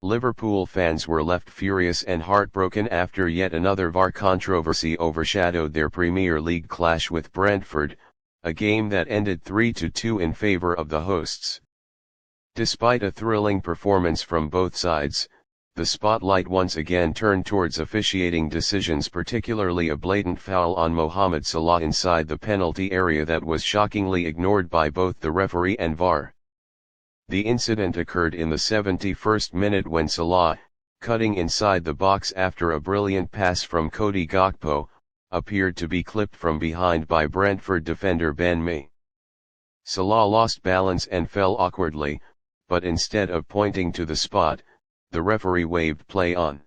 Liverpool fans were left furious and heartbroken after yet another VAR controversy overshadowed their Premier League clash with Brentford, a game that ended 3-2 in favour of the hosts. Despite a thrilling performance from both sides, the spotlight once again turned towards officiating decisions, particularly a blatant foul on Mohamed Salah inside the penalty area that was shockingly ignored by both the referee and VAR. The incident occurred in the 71st minute when Salah, cutting inside the box after a brilliant pass from Cody Gakpo, appeared to be clipped from behind by Brentford defender Ben Mee. Salah lost balance and fell awkwardly, but instead of pointing to the spot, the referee waved play on.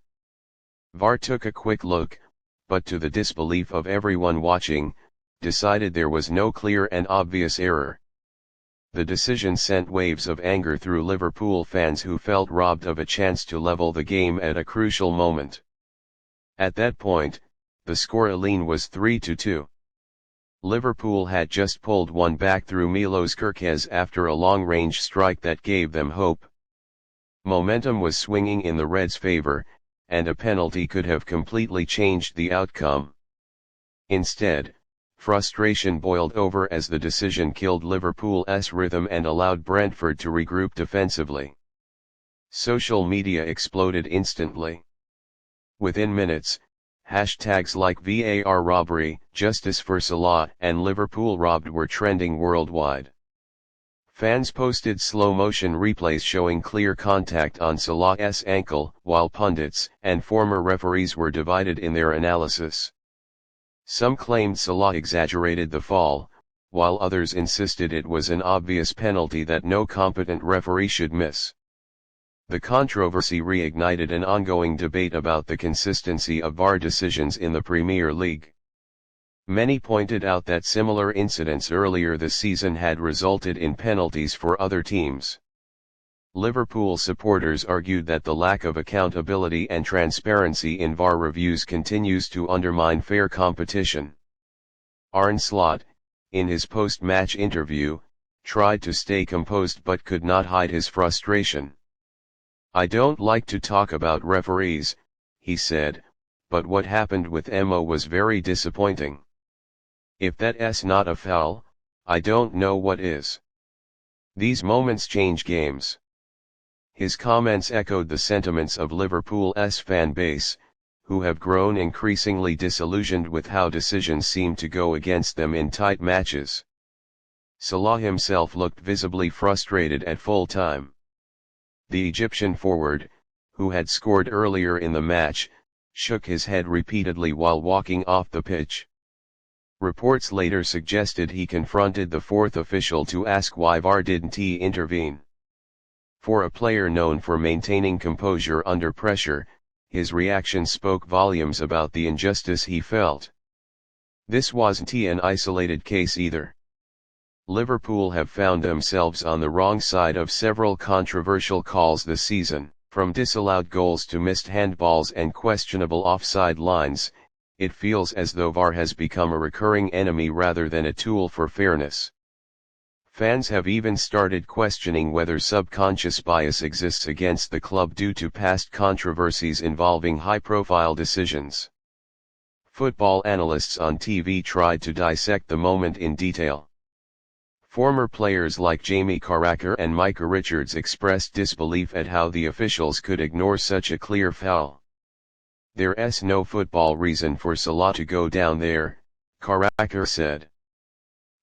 VAR took a quick look, but to the disbelief of everyone watching, decided there was no clear and obvious error. The decision sent waves of anger through Liverpool fans who felt robbed of a chance to level the game at a crucial moment. At that point, the scoreline was 3-2. Liverpool had just pulled one back through Mohamed Kerkez after a long-range strike that gave them hope. Momentum was swinging in the Reds' favour, and a penalty could have completely changed the outcome. Instead, frustration boiled over as the decision killed Liverpool's rhythm and allowed Brentford to regroup defensively. Social media exploded instantly. Within minutes, hashtags like VAR robbery, justice for Salah, and Liverpool robbed were trending worldwide. Fans posted slow-motion replays showing clear contact on Salah's ankle, while pundits and former referees were divided in their analysis. Some claimed Salah exaggerated the fall, while others insisted it was an obvious penalty that no competent referee should miss. The controversy reignited an ongoing debate about the consistency of VAR decisions in the Premier League. Many pointed out that similar incidents earlier this season had resulted in penalties for other teams. Liverpool supporters argued that the lack of accountability and transparency in VAR reviews continues to undermine fair competition. Arne Slot, in his post-match interview, tried to stay composed but could not hide his frustration. "I don't like to talk about referees," he said, "but what happened with Mo was very disappointing. If that's not a foul, I don't know what is. These moments change games." His comments echoed the sentiments of Liverpool's fan base, who have grown increasingly disillusioned with how decisions seem to go against them in tight matches. Salah himself looked visibly frustrated at full time. The Egyptian forward, who had scored earlier in the match, shook his head repeatedly while walking off the pitch. Reports later suggested he confronted the fourth official to ask why VAR didn't intervene. For a player known for maintaining composure under pressure, his reaction spoke volumes about the injustice he felt. This wasn't an isolated case either. Liverpool have found themselves on the wrong side of several controversial calls this season, from disallowed goals to missed handballs and questionable offside lines. It feels as though VAR has become a recurring enemy rather than a tool for fairness. Fans have even started questioning whether subconscious bias exists against the club due to past controversies involving high-profile decisions. Football analysts on TV tried to dissect the moment in detail. Former players like Jamie Carragher and Micah Richards expressed disbelief at how the officials could ignore such a clear foul. "There's no football reason for Salah to go down there," Carragher said.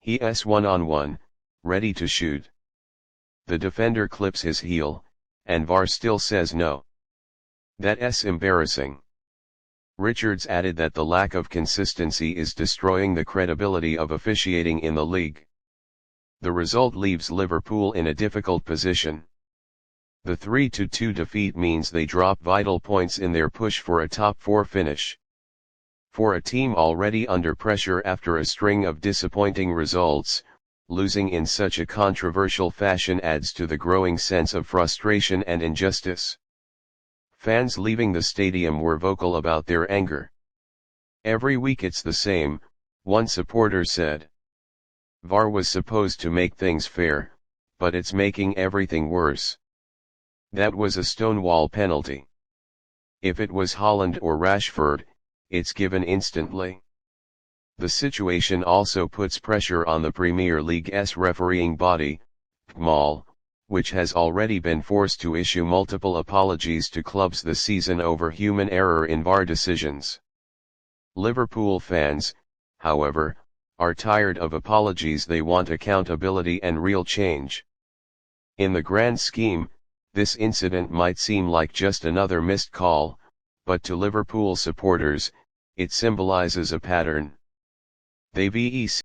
"He's one-on-one, ready to shoot. The defender clips his heel, and VAR still says no. That's embarrassing." Richards added that the lack of consistency is destroying the credibility of officiating in the league. The result leaves Liverpool in a difficult position. The 3-2 defeat means they drop vital points in their push for a top-4 finish. For a team already under pressure after a string of disappointing results, losing in such a controversial fashion adds to the growing sense of frustration and injustice. Fans leaving the stadium were vocal about their anger. "Every week it's the same," one supporter said. "VAR was supposed to make things fair, but it's making everything worse. That was a stonewall penalty. If it was Haaland or Rashford, it's given instantly. The situation also puts pressure on the Premier League's refereeing body, PMAL, which has already been forced to issue multiple apologies to clubs this season over human error in VAR decisions. Liverpool fans, however, are tired of apologies. They want accountability and real change. In the grand scheme, this incident might seem like just another missed call, but to Liverpool supporters, it symbolizes a pattern. They